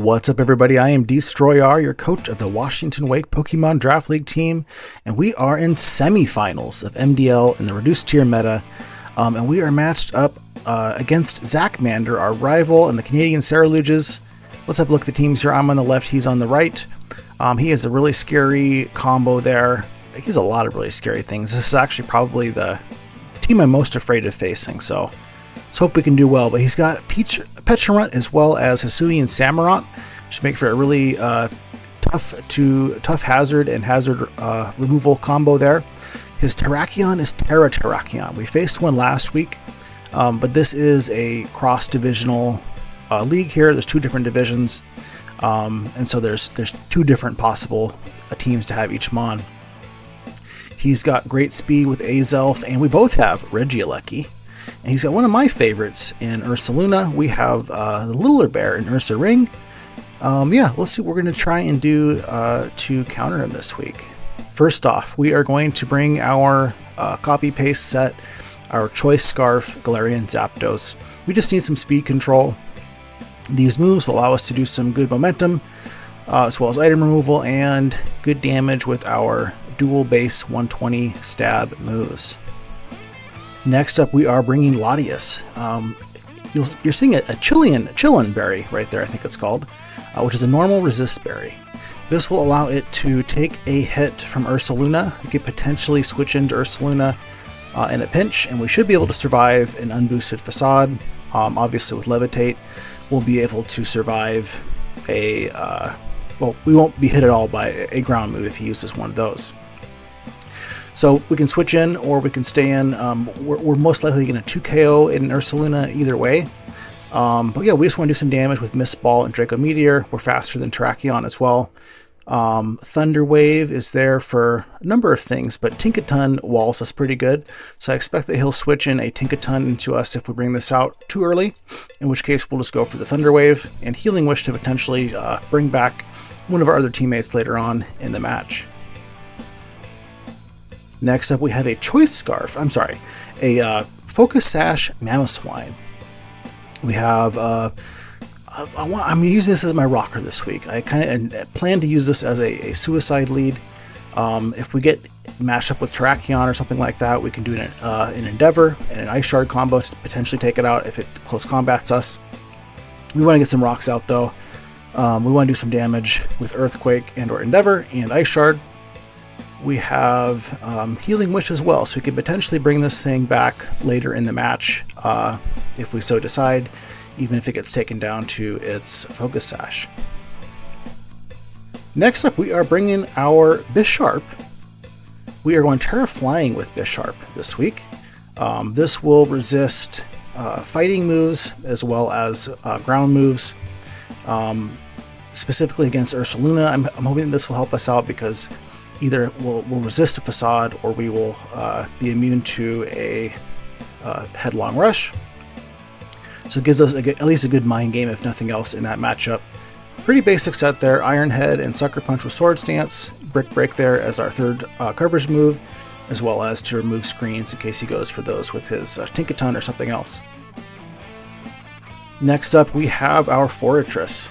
What's up, everybody? I am Destroyer, your coach of the Washington Wake Pokemon Draft League team, and we are in semifinals of MDL in the reduced tier meta, and we are matched up against Zachmander, our rival, and the Canadian Saraluges. Let's have a look at the teams here. I'm on the left, he's on the right. He has a really scary combo there. He has a lot of really scary things. This is actually probably the team I'm most afraid of facing, so let's hope we can do well. But he's got PECHARUNT as well as Hisui and Samurott. Should make for a really tough hazard and hazard removal combo there. His Terrakion is Tera Terrakion. We faced one last week, but this is a cross-divisional league here. There's two different divisions, and so there's two different possible teams to have each Mon. He's got great speed with Azelf, and we both have Regieleki. And he's got one of my favorites in Ursaluna. We have the littler bear in Ursa Ring. Yeah, let's see what we're going to try and do to counter him this week. First off, we are going to bring our copy-paste set, our Choice Scarf, Galarian Zapdos. We just need some speed control. These moves will allow us to do some good momentum, as well as item removal, and good damage with our dual base 120 stab moves. Next up, we are bringing Latias. You're seeing a Chillin berry right there, I think it's called, which is a normal resist berry. This will allow it to take a hit from Ursaluna. We could potentially switch into Ursaluna in a pinch, and we should be able to survive an unboosted Facade. Obviously, with Levitate, we'll be able to survive a... well, we won't be hit at all by a ground move if he uses one of those. So we can switch in or we can stay in. We're most likely going to 2KO in Ursaluna either way. But yeah, we just want to do some damage with Mist Ball and Draco Meteor. We're faster than Terrakion as well. Thunder Wave is there for a number of things, but Tinkaton walls us pretty good. So I expect that he'll switch in a Tinkaton into us if we bring this out too early, in which case we'll just go for the Thunder Wave and Healing Wish to potentially bring back one of our other teammates later on in the match. Next up, we have a Choice Scarf. I'm sorry, a Focus Sash Mamoswine. We have. I'm using this as my rocker this week. I kind of plan to use this as a suicide lead. If we get matched up with Terrakion or something like that, we can do an Endeavor and an Ice Shard combo to potentially take it out if it close combats us. We want to get some rocks out though. We want to do some damage with Earthquake and or Endeavor and Ice Shard. We have Healing Wish as well, so we could potentially bring this thing back later in the match if we so decide, even if it gets taken down to its Focus Sash. Next up, we are bringing our Bisharp. We are going Terra Flying with Bisharp this week. This will resist fighting moves as well as ground moves, specifically against Ursaluna. I'm hoping this will help us out because either we'll resist a Facade or we will be immune to a Headlong Rush. So it gives us at least a good mind game, if nothing else, in that matchup. Pretty basic set there. Iron Head and Sucker Punch with Sword Stance. Brick Break there as our third coverage move, as well as to remove screens in case he goes for those with his Tinkaton or something else. Next up, we have our Forretress.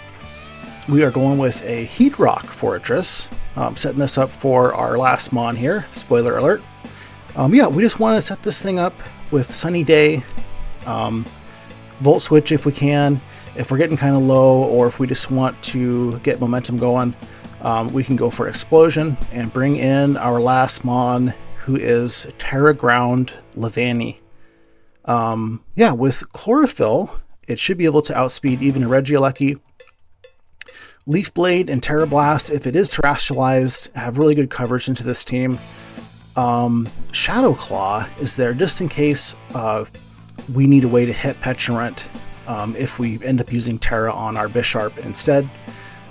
We are going with a Heat Rock Forretress. Setting this up for our last Mon here. Spoiler alert. Yeah, we just want to set this thing up with Sunny Day. Volt Switch if we can. If we're getting kind of low, or if we just want to get momentum going, we can go for Explosion and bring in our last Mon, who is Terra Ground Levani. Yeah, with Chlorophyll, it should be able to outspeed even a Regieleki. Leaf Blade and Terra Blast, if it is terrestrialized, have really good coverage into this team. Shadow Claw is there just in case we need a way to hit PECHARUNT if we end up using Terra on our Bisharp instead.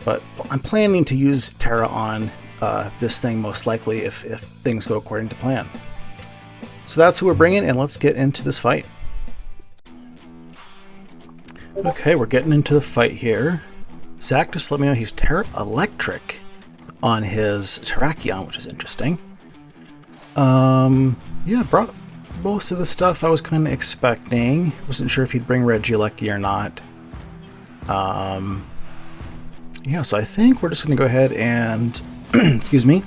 But I'm planning to use Terra on this thing most likely if things go according to plan. So that's who we're bringing, and let's get into this fight. Okay, we're getting into the fight here. Zach just let me know he's Terra Electric on his Terrakion, which is interesting. Yeah, brought most of the stuff I was kind of expecting. Wasn't sure if he'd bring Regieleki or not. Yeah, so I think we're just going to go ahead and, excuse me,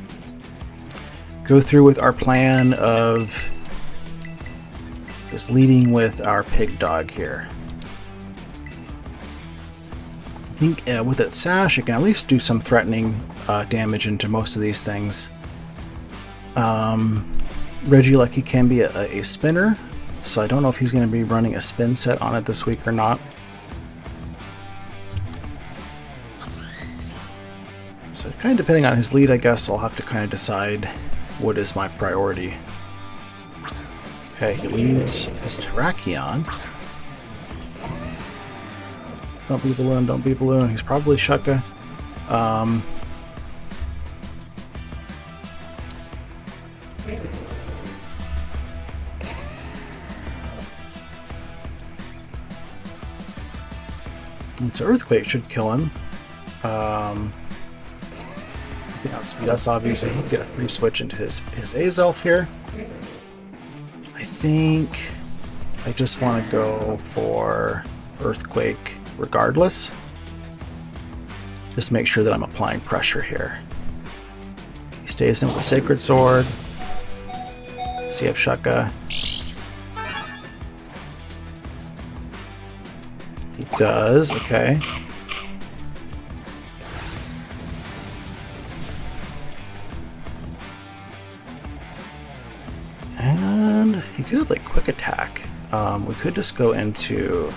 go through with our plan of just leading with our pig dog here. I think with its sash, it can at least do some threatening damage into most of these things. Regieleki can be a spinner, so I don't know if he's going to be running a spin set on it this week or not. So kind of depending on his lead, I guess I'll have to kind of decide what is my priority. Okay, he leads his Terrakion. Don't be balloon, don't be balloon. He's probably Shuka. And so Earthquake should kill him. He can outspeed us, obviously. He can get a free switch into his Azelf here. I think I just want to go for Earthquake regardless. Just make sure that I'm applying pressure here. He stays in with a Sacred Sword. CF Shuka. He does, okay. And he could have like quick attack. We could just go into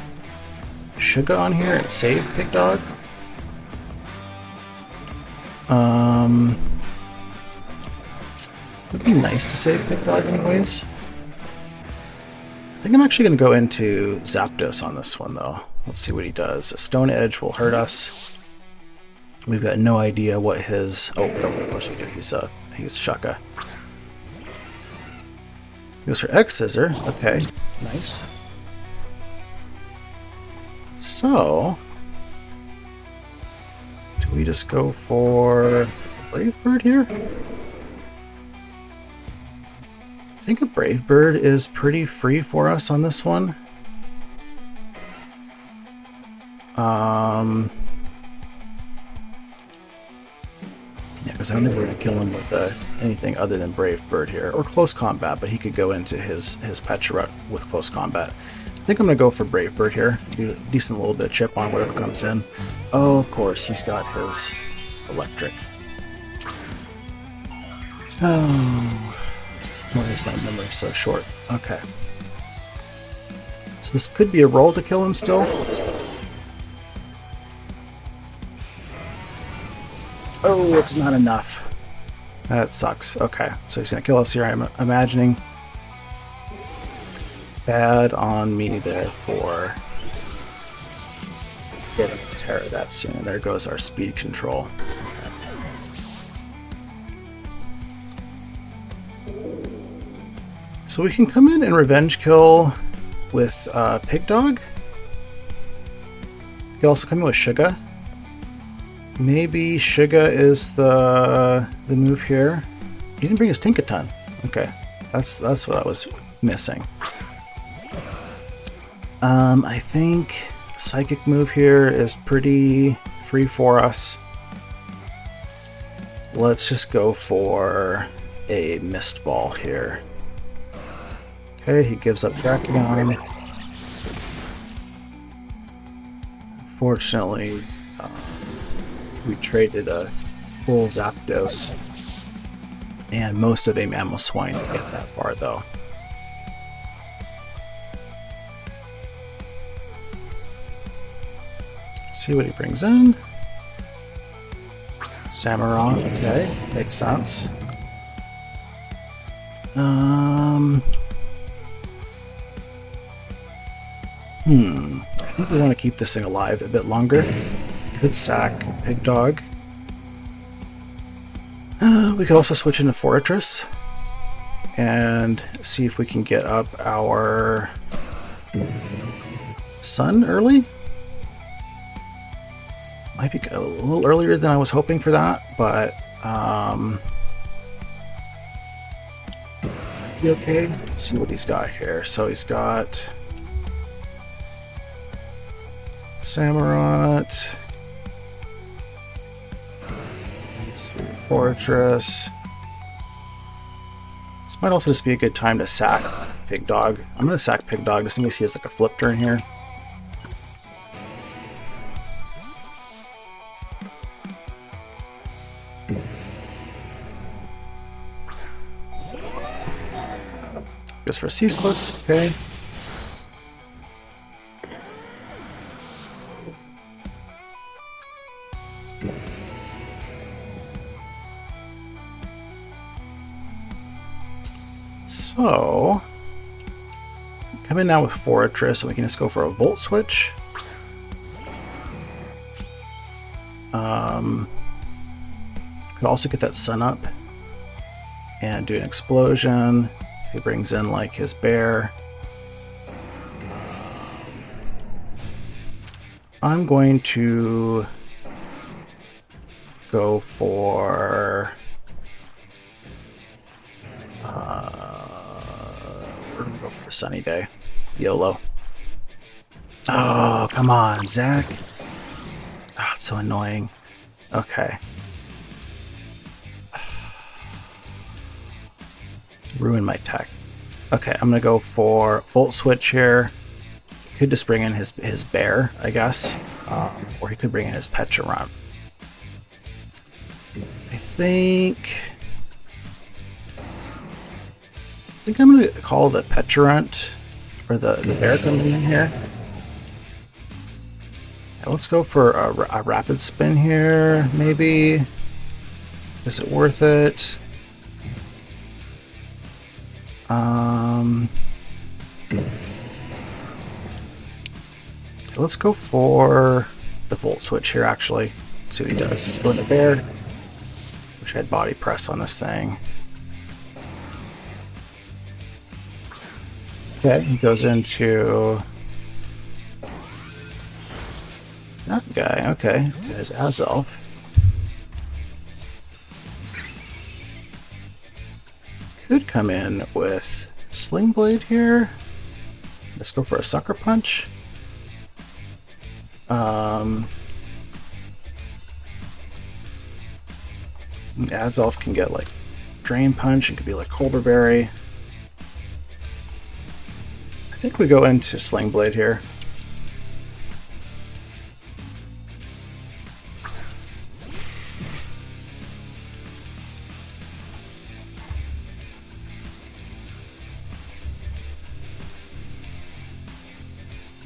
Shuga on here and save Pig Dog. Would be nice to save Pig Dog anyways. I think I'm actually going to go into Zapdos on this one though. Let's see what he does. A Stone Edge will hurt us. We've got no idea what his... Oh, of course we do. He's Shuka. He goes for X Scissor. Okay, nice. So, do we just go for Brave Bird here? I think a Brave Bird is pretty free for us on this one. Yeah, because I don't think we're going to kill him with anything other than Brave Bird here, or Close Combat, but he could go into his PECHARUNT with Close Combat. I think I'm going to go for Brave Bird here. Do a decent little bit of chip on whatever comes in. Oh, of course, he's got his Electric. Oh, why is my memory so short? Okay. So this could be a roll to kill him still. Oh, it's not enough. That sucks. Okay, so he's going to kill us here, I'm imagining. Bad on me there for getting his Tera that soon. There goes our speed control. Okay. So we can come in and revenge kill with Pig Dog. We could also come in with Shuga. Maybe Shuga is the move here. He didn't bring his Tinkaton. Okay, that's what I was missing. I think Psychic move here is pretty free for us. Let's just go for a Mist Ball here. Okay, he gives up Terrakion. Fortunately, we traded a full Zapdos and most of a Mamoswine to get that far, though. See what he brings in. Samurott, okay, makes sense. I think we want to keep this thing alive a bit longer. Could sack Pig Dog. We could also switch into Fortress and see if we can get up our Sun early. Might be a little earlier than I was hoping for that, but might be okay. Let's see what he's got here. So he's got Samurott. Fortress. This might also just be a good time to sack Pig Dog. I'm going to sack Pig Dog just in case he has like a flip turn here. Goes for Ceaseless, okay. So, come in now with Fortress, and we can just go for a Volt Switch. Could also get that Sun up and do an Explosion if he brings in like his bear. I'm going to go for we're gonna go for the Sunny Day. YOLO. Oh, come on, Zach. Oh, it's so annoying. Okay. Ruin my tech. Okay, I'm gonna go for Volt Switch here. Could just bring in his bear, I guess, or he could bring in his PECHARUNT. I think I'm gonna call the PECHARUNT or the bear coming in here. Yeah, let's go for a rapid spin here, maybe. Is it worth it? Let's go for the Volt Switch here, actually. Let's see what he does. He's going to bear. Wish I had body press on this thing. Okay, he goes into that guy. Okay, to his Azelf. Could come in with Sling Blade here. Let's go for a Sucker Punch. Azelf can get like Drain Punch and could be like Colbur Berry. I think we go into Sling Blade here.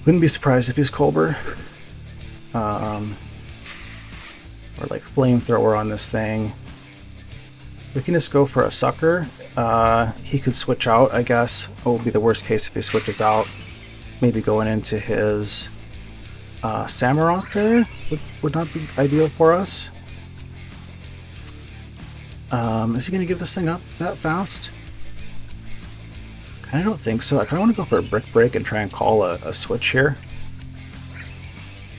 Wouldn't be surprised if he's Colbur. Or like Flamethrower on this thing. We can just go for a Sucker. He could switch out, I guess. What would be the worst case if he switches out? Maybe going into his Samurott there would not be ideal for us. Is he going to give this thing up that fast? I don't think so. I kind of want to go for a Brick Break and try and call a switch here.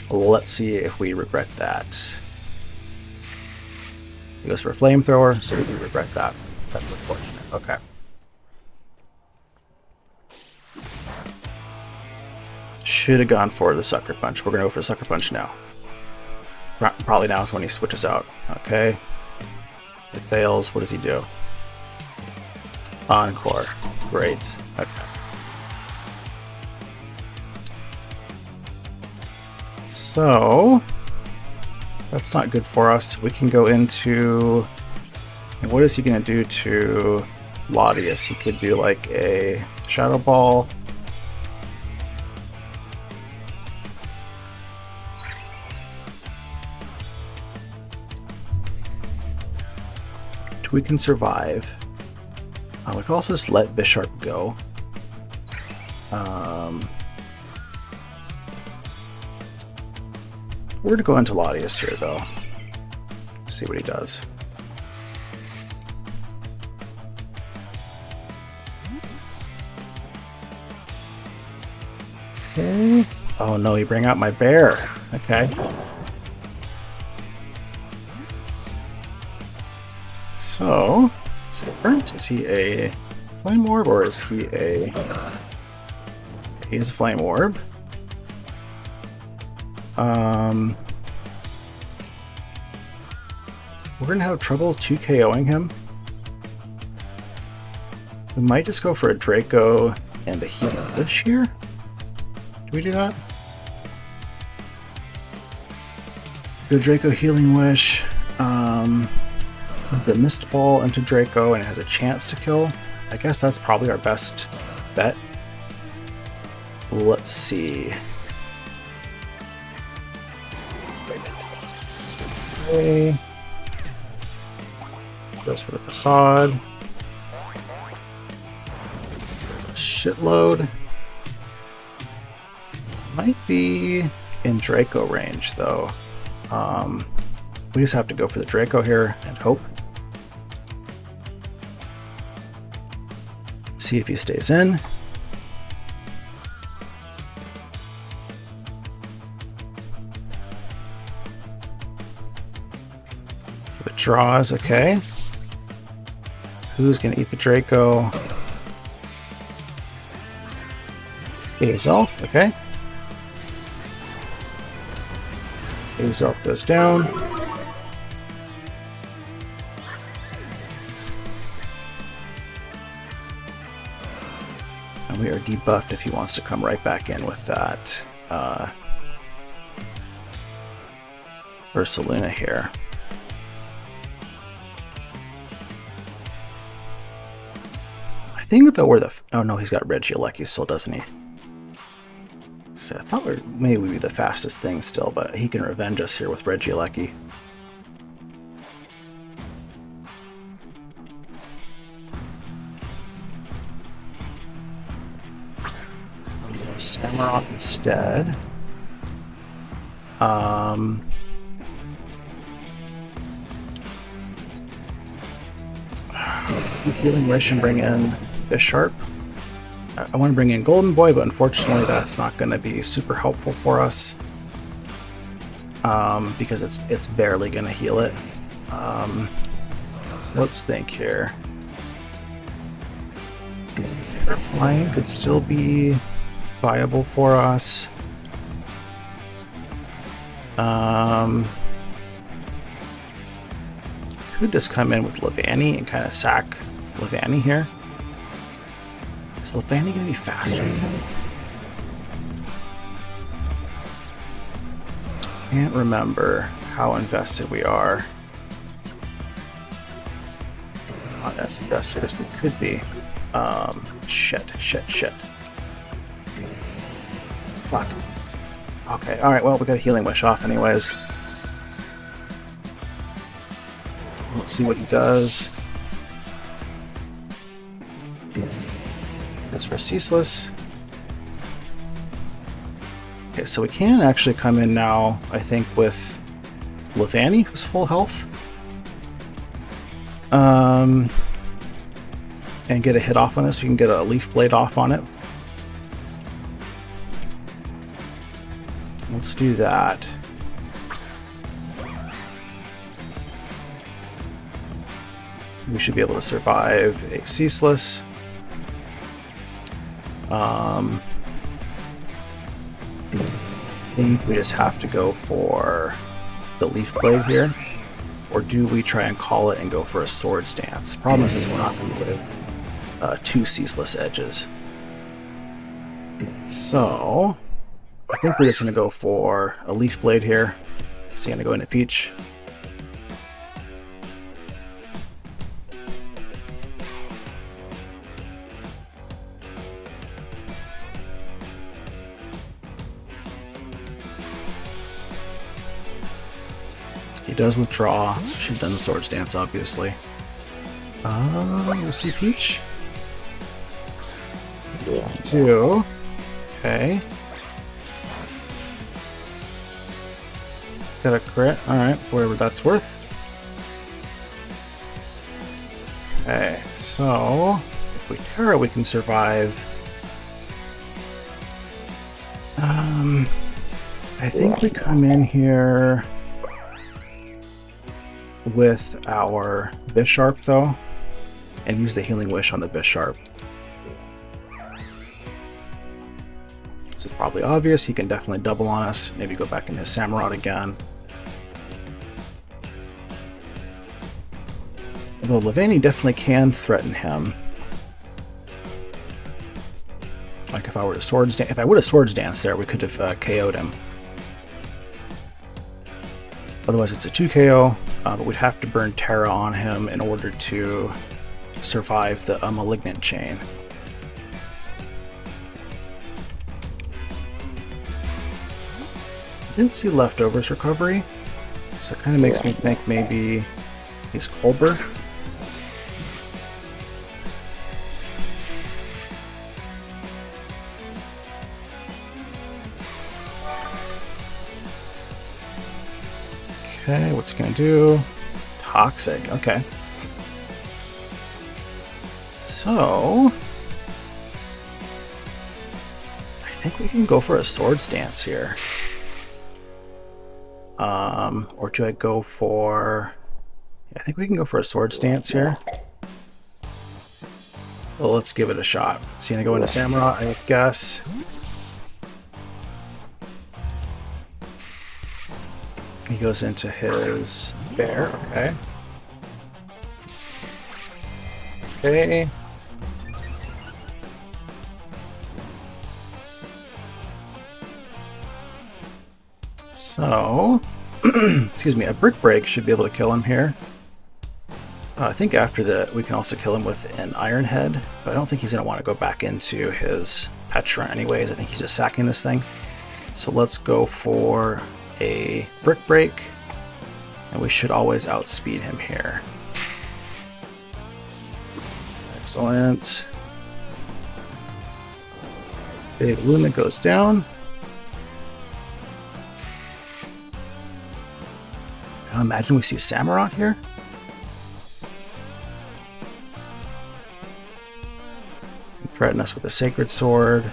Let's see if we regret that. He goes for a Flamethrower, so we regret that. That's unfortunate. Okay. Should have gone for the Sucker Punch. We're going to go for a Sucker Punch now. Probably now is when he switches out. Okay. It fails. What does he do? Encore. Great. Okay. So that's not good for us. We can go into, and what is he going to do to Latias? He could do like a Shadow Ball. We can survive. We can also just let Bisharp go. We're going to go into Latias here, though. See what he does. Okay. Oh no, he bring out my bear. Okay. So, is it burnt? Is he a Flame Orb or is he a... okay, he's a Flame Orb. We're going to have trouble 2KOing him. We might just go for a Draco and a Healing Wish here. Do we do that? Go Draco Healing Wish. The Mist Ball into Draco and it has a chance to kill. I guess that's probably our best bet. Let's see. Okay. Goes for the Facade. There's a shitload. Might be in Draco range though. We just have to go for the Draco here and hope. See if he stays in. If it draws, okay. Who's gonna eat the Draco? Azelf, okay. Azelf goes down. And we are debuffed if he wants to come right back in with that Ursaluna here. I think though we're the... Oh no, he's got Regieleki still, doesn't he? So I thought we'd maybe be the fastest thing still, but he can revenge us here with Regieleki. Samurott instead. Healing Wish and bring in Bisharp. I want to bring in Golden Boy, but unfortunately that's not going to be super helpful for us because it's barely going to heal it. So let's think here. Flying could still be viable for us. Could just come in with Levani and kind of sack Levani here. Is Levani going to be faster than him? Can't remember how invested we are. Not as invested as we could be. Shit. Fuck. Okay, alright, well, we got a Healing Wish off anyways. Let's see what he does. Goes for Ceaseless. Okay, so we can actually come in now, I think, with Levani, who's full health. And get a hit off on this. We can get a Leaf Blade off on it. Let's do that. We should be able to survive a Ceaseless. I think we just have to go for the Leaf Blade here. Or do we try and call it and go for a Swords Dance? Problem is we're not going to live 2 Ceaseless Edges. So I think we're just going to go for a Leaf Blade here. So I'm going to go into Peach. He does withdraw. She's done the Swords Dance, obviously. We'll see Peach. 2. Okay. Got a crit. Alright, whatever that's worth. Okay, so if we Tera, we can survive. I think we come in here with our Bisharp though, and use the Healing Wish on the Bisharp. This is probably obvious. He can definitely double on us. Maybe go back into his Samurott again. Although Levani definitely can threaten him. Like if I were to swords dance, if I would have swords danced there, we could have KO'd him. Otherwise, it's a 2 KO, but we'd have to burn Tera on him in order to survive the malignant chain. Didn't see leftovers recovery, so it kind of makes me think maybe he's Colbert. Okay, what's he gonna do? Toxic, okay. So I think we can go for a swords dance here. Or do I go for... I think we can go for a swords dance here. Well, let's give it a shot. Is he gonna go into Samurai, I guess? He goes into his bear, okay. Okay. So, excuse me, a brick break should be able to kill him here. I think after that we can also kill him with an iron head, but I don't think he's going to want to go back into his PECHARUNT anyways. I think he's just sacking this thing. So let's go for a brick break, and we should always outspeed him here. Excellent. Big Luna goes down. I imagine we see Samurott here. Threaten us with a sacred sword.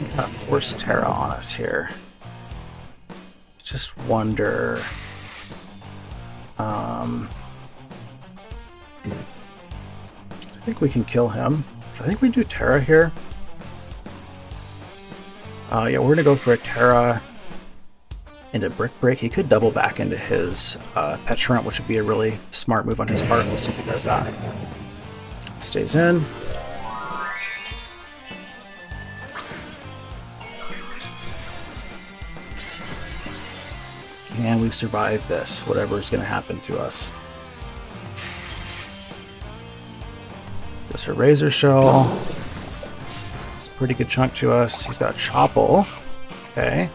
Kind of force Tera on us here. Just wonder. I think we can kill him. I think we do Tera here. Yeah, we're gonna go for a Tera into Brick Break. He could double back into his PECHARUNT, which would be a really smart move on his part. We'll see if he does that. Stays in. And we survive this, whatever is going to happen to us. Goes for Razor Shell. It's a pretty good chunk to us. He's got Chopple. Okay.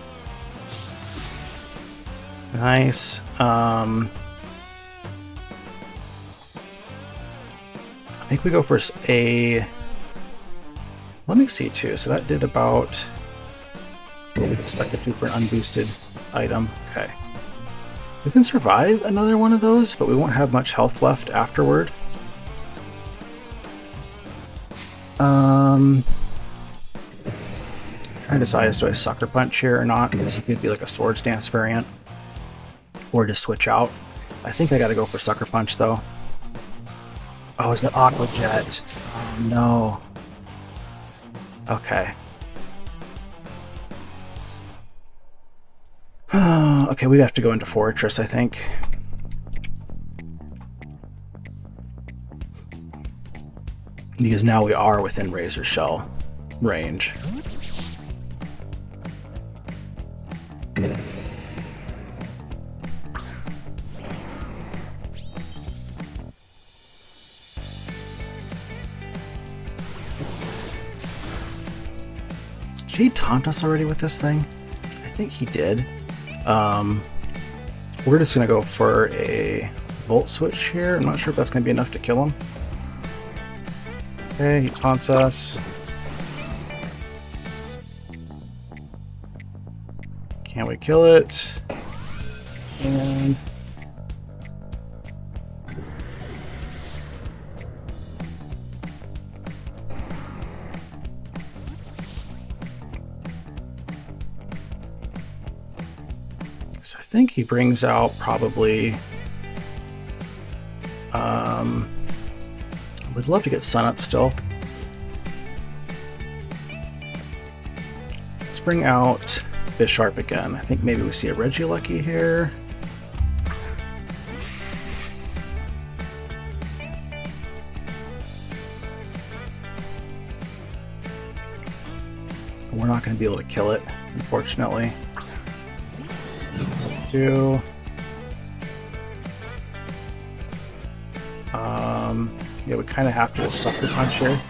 Nice. I think we go for a... Let me see too. So that did about what we'd expect it to for an unboosted item. Okay. We can survive another one of those, but we won't have much health left afterward. Trying to decide as to a Sucker Punch here or not, because he could be like a Swords Dance variant. Or just switch out. I think I gotta go for Sucker Punch though. Oh, he's got Aqua Jet. Oh no. Okay. Okay, we'd have to go into Fortress, I think. Because now we are within Razor Shell range. Did he taunt us already with this thing? I think he did. We're just gonna go for a Volt Switch here. I'm not sure if that's gonna be enough to kill him. Okay, he taunts us. Can we kill it? And so I think he brings out probably We'd love to get Sun up still. Let's bring out Bisharp again. I think maybe we see a Regieleki here. We're not going to be able to kill it, unfortunately. Yeah, we kind of have to just Sucker Punch here.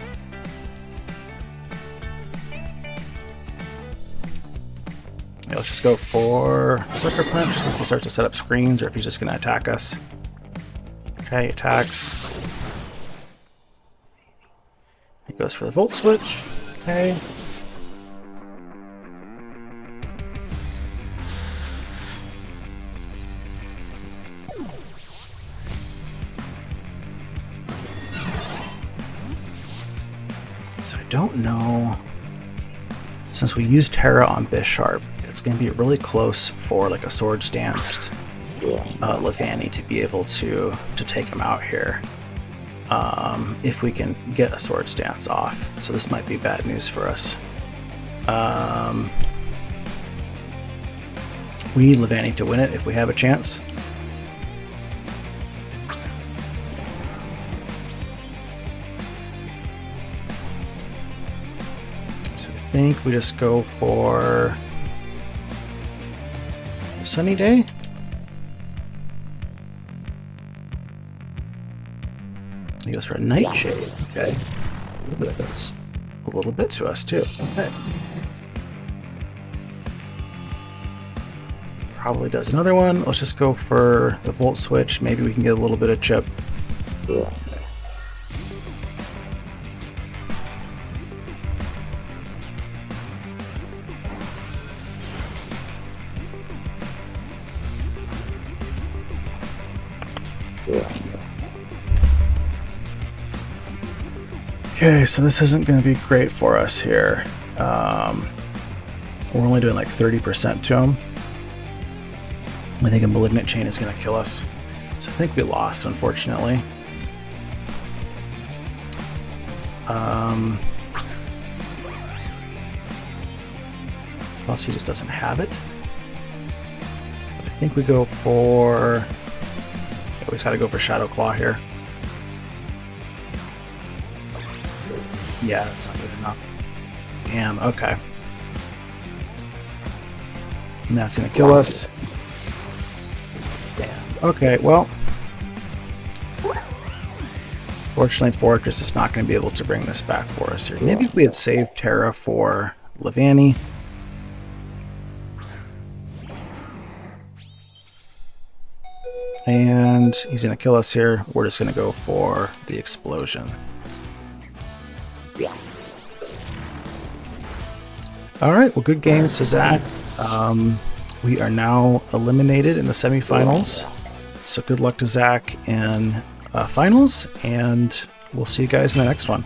Yeah, let's just go for Sucker Punch, see if he starts to set up screens or if he's just going to attack us. Okay, attacks. He goes for the Volt Switch. Okay. So I don't know, since we used Tera on Bisharp, it's going to be really close for like a Swords Danced Levani to be able to take him out here, if we can get a Swords Dance off. So this might be bad news for us. We need Levani to win it if we have a chance. I think we just go for a Sunny Day. He goes for a Nightshade. Okay. That does a little bit to us too. Okay. Probably does another one. Let's just go for the Volt Switch. Maybe we can get a little bit of chip. Okay, so this isn't going to be great for us here. We're only doing like 30% to him. I think a Malignant Chain is going to kill us. So I think we lost, unfortunately. Plus he just doesn't have it. But I think we go for... We always got to go for Shadow Claw here. Yeah, that's not good enough. Damn, okay. And that's gonna kill us. Damn. Okay, well. Fortunately, Fortress is not gonna be able to bring this back for us here. Maybe if we had saved Tera for Levani. And he's gonna kill us here. We're just gonna go for the Explosion. Alright, well, good games to Zach. We are now eliminated in the semifinals. So good luck to Zach in finals, and we'll see you guys in the next one.